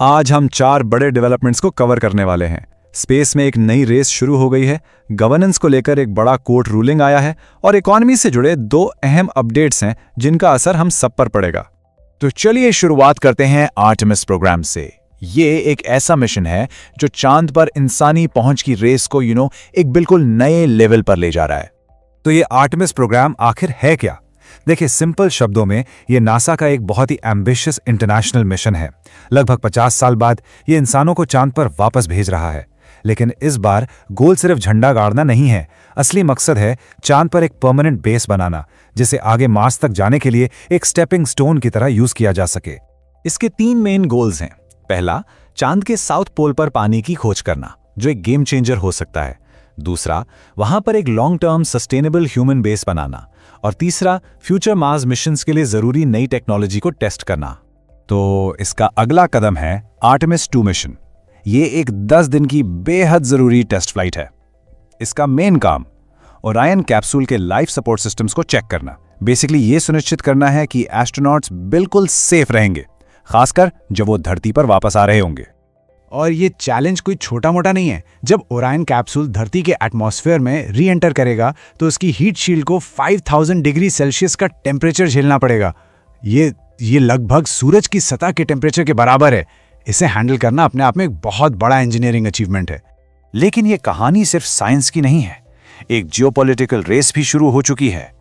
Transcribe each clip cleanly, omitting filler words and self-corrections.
आज हम 4 बड़े डेवलपमेंट्स को कवर करने वाले हैं। स्पेस में एक नई रेस शुरू हो गई है, गवर्नेंस को लेकर एक बड़ा कोर्ट रूलिंग आया है और इकोनॉमी से जुड़े 2 अहम अपडेट्स हैं जिनका असर हम सब पर पड़ेगा। तो चलिए शुरुआत करते हैं आर्टेमिस प्रोग्राम से। ये एक ऐसा मिशन है जो चांद पर इंसानी पहुंच की रेस को एक बिल्कुल नए लेवल पर ले जा रहा है। तो ये आर्टेमिस प्रोग्राम आखिर है क्या? देखिए, सिंपल शब्दों में ये नासा का एक बहुत ही एम्बिशियस इंटरनेशनल मिशन है। लगभग 50 साल बाद ये इंसानों को चांद पर वापस भेज रहा है। लेकिन इस बार गोल सिर्फ झंडा गाड़ना नहीं है। असली मकसद है चांद पर एक परमानेंट बेस बनाना, जिसे आगे मार्स तक जाने के लिए एक स्टेपिंग स्टोन की तरह यूज किया जा सके। इसके 3 मेन गोल्स हैं। पहला, चांद के साउथ पोल पर पानी की खोज करना, जो एक गेम चेंजर हो सकता है। दूसरा, वहां पर एक long term sustainable human base बनाना। और तीसरा, फ्यूचर मार्स मिशंस के लिए जरूरी नई टेक्नोलॉजी को टेस्ट करना। तो इसका अगला कदम है आर्टेमिस 2 मिशन। ये एक 10 दिन की बेहद जरूरी टेस्ट फ्लाइट है। इसका मेन काम ओरायन कैप्सूल के लाइफ सपोर्ट सिस्टम्स को चेक करना। बेसिकली ये सुनिश्चित करना है कि एस्ट्रोनॉट्स बिल्कुल सेफ रहेंगे, खासकर जब वो धरती पर वापस आ रहे होंगे। और ये चैलेंज कोई छोटा मोटा नहीं है। जब ओरायन कैप्सूल धरती के एटमॉस्फेयर में री एंटर करेगा तो उसकी हीट शील्ड को 5000 डिग्री सेल्सियस का टेम्परेचर झेलना पड़ेगा। ये लगभग सूरज की सतह के टेम्परेचर के बराबर है। इसे हैंडल करना अपने आप में एक बहुत बड़ा इंजीनियरिंग अचीवमेंट है। लेकिन ये कहानी सिर्फ साइंस की नहीं है। एक जियोपॉलिटिकल रेस भी शुरू हो चुकी है।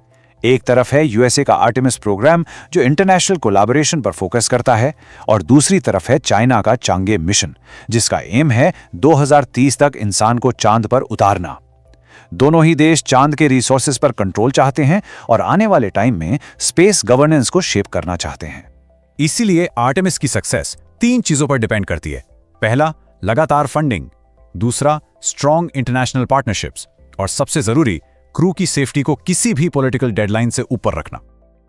एक तरफ है यूएसए का आर्टेमिस प्रोग्राम जो इंटरनेशनल कोलैबोरेशन पर फोकस करता है, और दूसरी तरफ है चाइना का चांगे मिशन, जिसका एम है 2030 तक इंसान को चांद पर उतारना। दोनों ही देश चांद के रिसोर्सेज पर कंट्रोल चाहते हैं और आने वाले टाइम में स्पेस गवर्नेंस को शेप करना चाहते हैं। इसीलिए आर्टेमिस की सक्सेस 3 चीजों पर डिपेंड करती है। पहला, लगातार फंडिंग। दूसरा, स्ट्रॉन्ग इंटरनेशनल पार्टनरशिप्स। और सबसे जरूरी, क्रू की सेफ्टी को किसी भी पॉलिटिकल डेडलाइन से ऊपर रखना।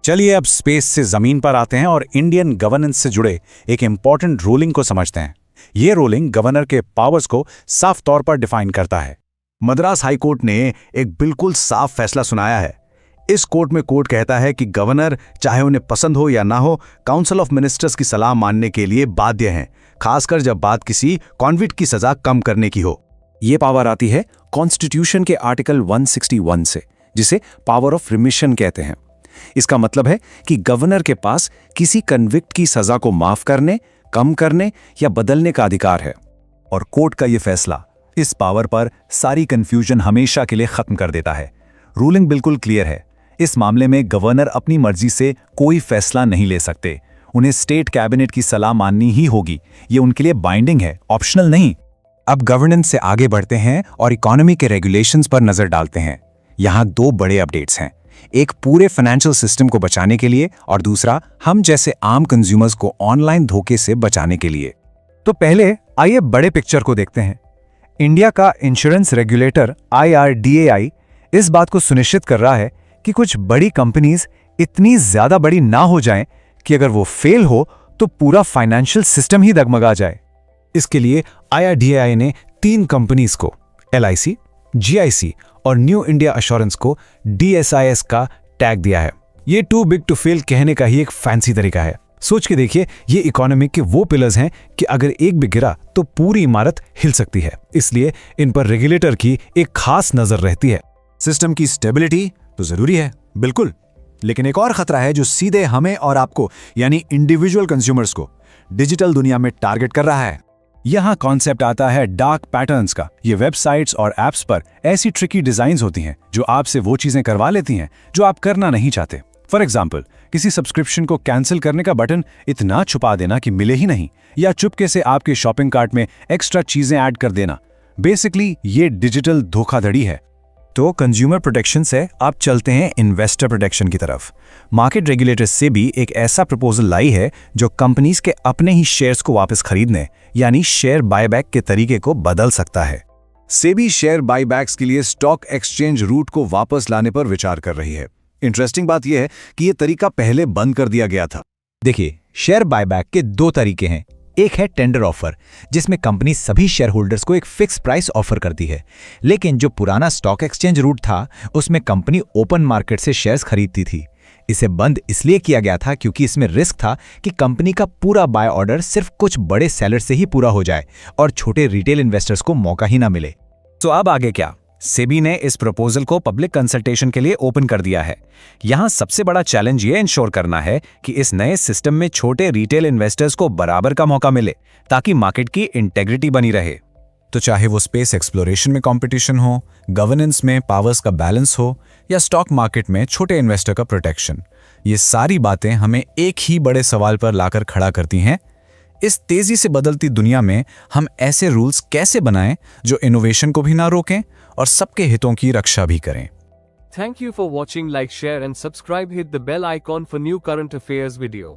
चलिए अब स्पेस से जमीन पर आते हैं और इंडियन गवर्नेंस से जुड़े एक इंपॉर्टेंट रूलिंग को समझते हैं। यह रूलिंग गवर्नर के पावर्स को साफ तौर पर डिफाइन करता है। मद्रास हाई कोर्ट ने एक बिल्कुल साफ फैसला सुनाया है। इस कोर्ट में कोर्ट कहता है कि गवर्नर, चाहे उन्हें पसंद हो या ना हो, काउंसिल ऑफ मिनिस्टर्स की सलाह मानने के लिए बाध्य हैं, खासकर जब बात किसी कॉन्विक्ट की सजा कम करने की हो। ये पावर आती है कॉन्स्टिट्यूशन के आर्टिकल 161 से, जिसे पावर ऑफ रिमिशन कहते हैं। इसका मतलब है कि गवर्नर के पास किसी कन्विक्ट की सजा को माफ करने, कम करने या बदलने का अधिकार है। और कोर्ट का यह फैसला इस पावर पर सारी कंफ्यूजन हमेशा के लिए खत्म कर देता है। रूलिंग बिल्कुल क्लियर है। इस मामले में गवर्नर अपनी मर्जी से कोई फैसला नहीं ले सकते। उन्हें स्टेट कैबिनेट की सलाह माननी ही होगी। ये उनके लिए बाइंडिंग है, ऑप्शनल नहीं। अब गवर्नेंस से आगे बढ़ते हैं और इकोनॉमी के रेगुलेशंस पर नजर डालते हैं। यहाँ 2 बड़े अपडेट्स हैं, एक पूरे फाइनेंशियल सिस्टम को बचाने के लिए और दूसरा हम जैसे आम कंज्यूमर्स को ऑनलाइन धोखे से बचाने के लिए। तो पहले आइए बड़े पिक्चर को देखते हैं। इंडिया का इंश्योरेंस रेगुलेटर IRDAI इस बात को सुनिश्चित कर रहा है कि कुछ बड़ी कंपनीज इतनी ज्यादा बड़ी ना हो जाएं कि अगर वो फेल हो तो पूरा फाइनेंशियल सिस्टम ही डगमगा जाए। इसके लिए IRDAI ने 3 कंपनीज को, LIC, GIC और न्यू इंडिया एश्योरेंस को DSIS का टैग दिया है। ये टू बिग टू फेल कहने का ही एक फैंसी तरीका है। सोच के देखिए, ये इकोनॉमी के वो पिलर्स हैं कि अगर एक भी गिरा तो पूरी इमारत हिल सकती है। इसलिए इन पर रेगुलेटर की एक खास नजर रहती है। सिस्टम की स्टेबिलिटी तो जरूरी है, बिल्कुल, लेकिन एक और खतरा है जो सीधे हमें और आपको, यानी इंडिविजुअल कंज्यूमर्स को डिजिटल दुनिया में टारगेट कर रहा है। यहां कॉन्सेप्ट आता है डार्क पैटर्न्स का। ये वेबसाइट्स और एप्स पर ऐसी ट्रिकी डिजाइन्स होती हैं जो आपसे वो चीजें करवा लेती हैं जो आप करना नहीं चाहते। फॉर एग्जाम्पल, किसी सब्सक्रिप्शन को कैंसिल करने का बटन इतना छुपा देना कि मिले ही नहीं, या चुपके से आपके शॉपिंग कार्ट में एक्स्ट्रा चीजें ऐड कर देना। बेसिकली ये डिजिटल धोखाधड़ी है। तो कंज्यूमर प्रोटेक्शन से आप चलते हैं इन्वेस्टर प्रोटेक्शन की तरफ। मार्केट रेगुलेटर से भी एक ऐसा प्रपोजल लाई है जो कंपनीज के अपने ही शेयर्स को वापस खरीदने, यानी शेयर बायबैक के तरीके को बदल सकता है। सेबी शेयर बायबैक्स के लिए स्टॉक एक्सचेंज रूट को वापस लाने पर विचार कर रही है। इंटरेस्टिंग बात यह है कि यह तरीका पहले बंद कर दिया गया था। देखिए, शेयर बायबैक के 2 तरीके हैं। एक है टेंडर ऑफर, जिसमें कंपनी सभी शेयर होल्डर्स को एक फिक्स प्राइस ऑफर करती है। लेकिन जो पुराना स्टॉक एक्सचेंज रूट था, उसमें कंपनी ओपन मार्केट से शेयर्स खरीदती थी। इसे बंद इसलिए किया गया था क्योंकि इसमें रिस्क था कि कंपनी का पूरा बाय ऑर्डर सिर्फ कुछ बड़े सेलर से ही पूरा हो जाए और छोटे रिटेल इन्वेस्टर्स को मौका ही ना मिले। तो अब आगे क्या? सेबी ने इस प्रपोजल को पब्लिक कंसल्टेशन के लिए ओपन कर दिया है। यहां सबसे बड़ा चैलेंज ये इंश्योर करना है कि इस नए सिस्टम में छोटे रिटेल इन्वेस्टर्स को बराबर का मौका मिले ताकि मार्केट की इंटेग्रिटी बनी रहे। तो चाहे वो स्पेस एक्सप्लोरेशन में कंपटीशन हो, गवर्नेंस में पावर्स का बैलेंस हो या स्टॉक मार्केट में छोटे इन्वेस्टर का प्रोटेक्शन, ये सारी बातें हमें एक ही बड़े सवाल पर लाकर खड़ा करती हैं। इस तेजी से बदलती दुनिया में हम ऐसे रूल्स कैसे बनाएं जो इनोवेशन को भी ना रोकें और सबके हितों की रक्षा भी करें। Thank you for watching. Like, share and subscribe. Hit the bell icon for new current affairs video.